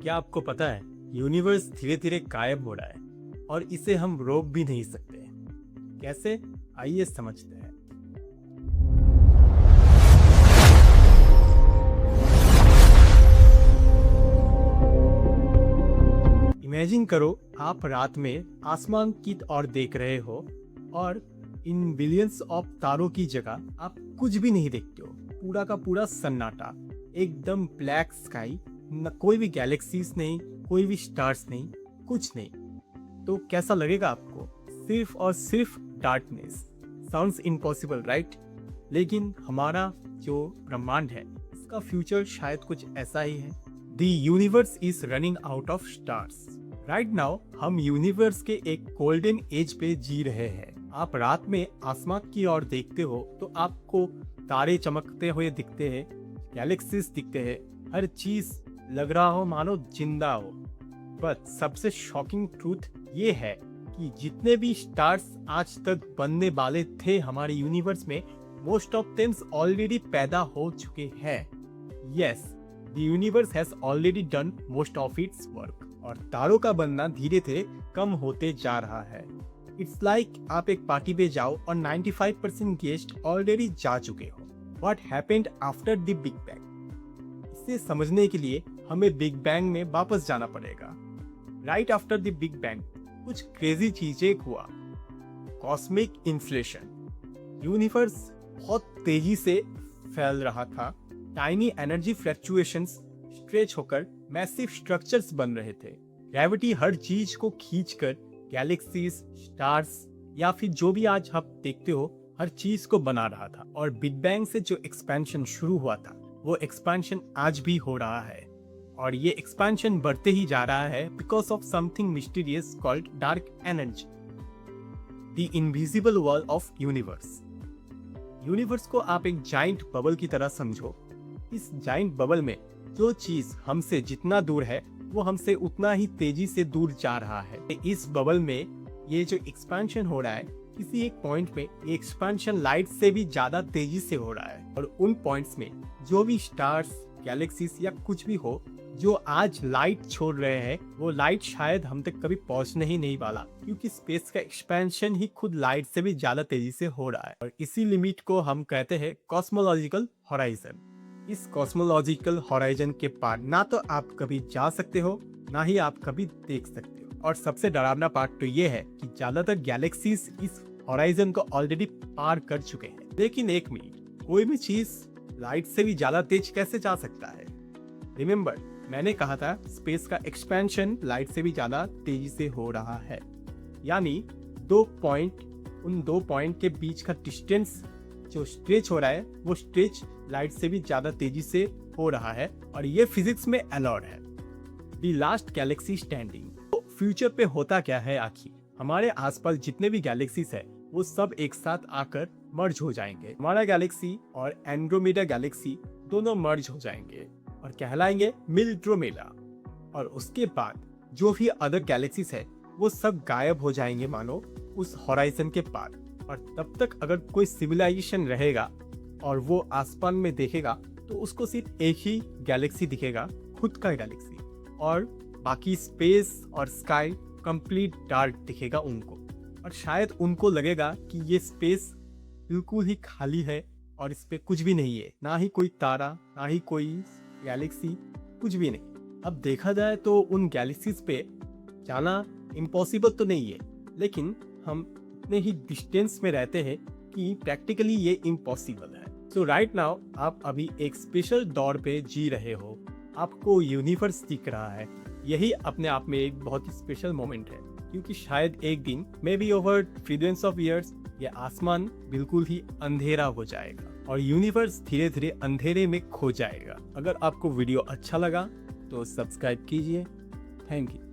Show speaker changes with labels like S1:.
S1: क्या आपको पता है यूनिवर्स धीरे धीरे गायब हो रहा है और इसे हम रोक भी नहीं सकते। कैसे? आइए समझते हैं। इमेजिन करो आप रात में आसमान की ओर देख रहे हो और इन बिलियंस ऑफ तारों की जगह आप कुछ भी नहीं देखते हो। पूरा का पूरा सन्नाटा, एकदम ब्लैक स्काई, न कोई भी गैलेक्सीज नहीं, कोई भी स्टार्स नहीं, कुछ नहीं। तो कैसा लगेगा आपको? सिर्फ और सिर्फ डार्कनेस। Sounds impossible, right? लेकिन हमारा जो ब्रह्मांड है इसका फ्यूचर शायद कुछ ऐसा ही है। The universe is running out of stars. Right now हम यूनिवर्स के एक गोल्डन एज पे जी रहे हैं। आप रात में आसमान की ओर देखते हो तो आपको तारे चमकते हुए दिखते हैं, गैलेक्सीज दिखते हैं, हर चीज लग रहा हो मानो जिंदा हो। बट सबसे शॉकिंग ट्रूथ ये है कि जितने भी स्टार्स आज तक बनने वाले थे हमारे यूनिवर्स में, मोस्ट ऑफ देम्स ऑलरेडी पैदा हो चुके हैं। Yes, the universe has already done most of its work और तारों का बनना धीरे धीरे कम होते जा रहा है। इट्स लाइक आप एक पार्टी पे जाओ और 95% गेस्ट ऑलरेडी जा चुके हो। What happened after the big bang? इसे समझने के लिए हमें बिग बैंग में वापस जाना पड़ेगा। Right after the big bang कुछ क्रेजी चीजें हुआ। Cosmic inflation. यूनिवर्स बहुत तेजी से फैल रहा था। टाइनी एनर्जी फ्लक्चुएशंस स्ट्रेच होकर मैसिव स्ट्रक्चर्स बन रहे थे। ग्रेविटी हर चीज को खींचकर गैलेक्सीज, स्टार्स या फिर जो भी आज आप देखते हो हर चीज को बना रहा था। और बिग बैंग से जो एक्सपेंशन शुरू हुआ था वो एक्सपेंशन आज भी हो रहा है और ये एक्सपेंशन बढ़ते ही जा रहा है because of something mysterious called dark energy, the invisible wall of universe. Universe को आप एक जाइंट बबल की तरह समझो। इस जाइंट बबल में जो चीज हमसे जितना दूर है वो हमसे उतना ही तेजी से दूर जा रहा है। इस बबल में ये जो एक्सपेंशन हो रहा है, किसी एक पॉइंट पे ये एक्सपेंशन लाइट से भी ज्यादा तेजी से हो रहा है और उन पॉइंट्स में जो भी स्टार्स, गैलेक्सीज या कुछ भी हो जो आज लाइट छोड़ रहे हैं, वो लाइट शायद हम तक कभी पहुंचने ही नहीं वाला, क्योंकि स्पेस का एक्सपेंशन ही खुद लाइट से भी ज्यादा तेजी से हो रहा है। और इसी लिमिट को हम कहते हैं कॉस्मोलॉजिकल हॉराइजन। इस कॉस्मोलॉजिकल हॉराइजन के पार ना तो आप कभी जा सकते हो, ना ही आप कभी देख सकते हो। और सबसे डरावना पार्ट तो ये है कि ज्यादातर गैलेक्सीज इस हॉराइजन को ऑलरेडी पार कर चुके हैं। लेकिन एक मिनट, कोई भी चीज लाइट से भी ज्यादा तेज कैसे जा सकता है? रिमेम्बर, मैंने कहा था स्पेस का एक्सपेंशन लाइट से भी ज्यादा तेजी से हो रहा है। यानी उन दो पॉइंट के बीच का डिस्टेंस जो स्ट्रेच हो रहा है वो स्ट्रेच लाइट से भी ज्यादा तेजी से हो रहा है और ये फिजिक्स में अलाउड है। The last Galaxy standing. तो फ्यूचर पे होता क्या है आखिर? हमारे आसपास जितने भी गैलेक्सीज है वो सब एक साथ आकर मर्ज हो जाएंगे। हमारा गैलेक्सी और एंड्रोमेडा गैलेक्सी दोनों मर्ज हो जाएंगे और कहलाएंगे मिल्ड्रोमेडा। और उसके बाद जो भी अदर गैलेक्सीज है वो सब गायब हो जाएंगे मानो उस हॉराइजन के पार। और तब तक अगर कोई सिविलाइजेशन रहेगा और वो आसमान में देखेगा तो उसको सिर्फ एक ही गैलेक्सी दिखेगा, खुद का गैलेक्सी, और बाकी स्पेस और स्काई कंप्लीट डार्क दिखेगा उनको। और शायद उनको लगेगा कि ये स्पेस बिल्कुल ही खाली है और इस पे कुछ भी नहीं है, ना ही कोई तारा, ना ही कोई गैलेक्सी, कुछ भी नहीं। अब देखा जाए तो उन गैलेक्सीज पे जाना इम्पॉसिबल तो नहीं है, लेकिन हम इतने ही डिस्टेंस में रहते हैं कि प्रैक्टिकली ये इम्पॉसिबल है। सो राइट नाउ आप अभी एक स्पेशल दौर पे जी रहे हो। आपको यूनिवर्स दिख रहा है। यही अपने आप में एक बहुत ही स्पेशल मोमेंट है, क्योंकि शायद एक दिन, may be over trillions of years, ये आसमान बिल्कुल ही अंधेरा हो जाएगा और यूनिवर्स धीरे धीरे अंधेरे में खो जाएगा। अगर आपको वीडियो अच्छा लगा तो सब्सक्राइब कीजिए। Thank you.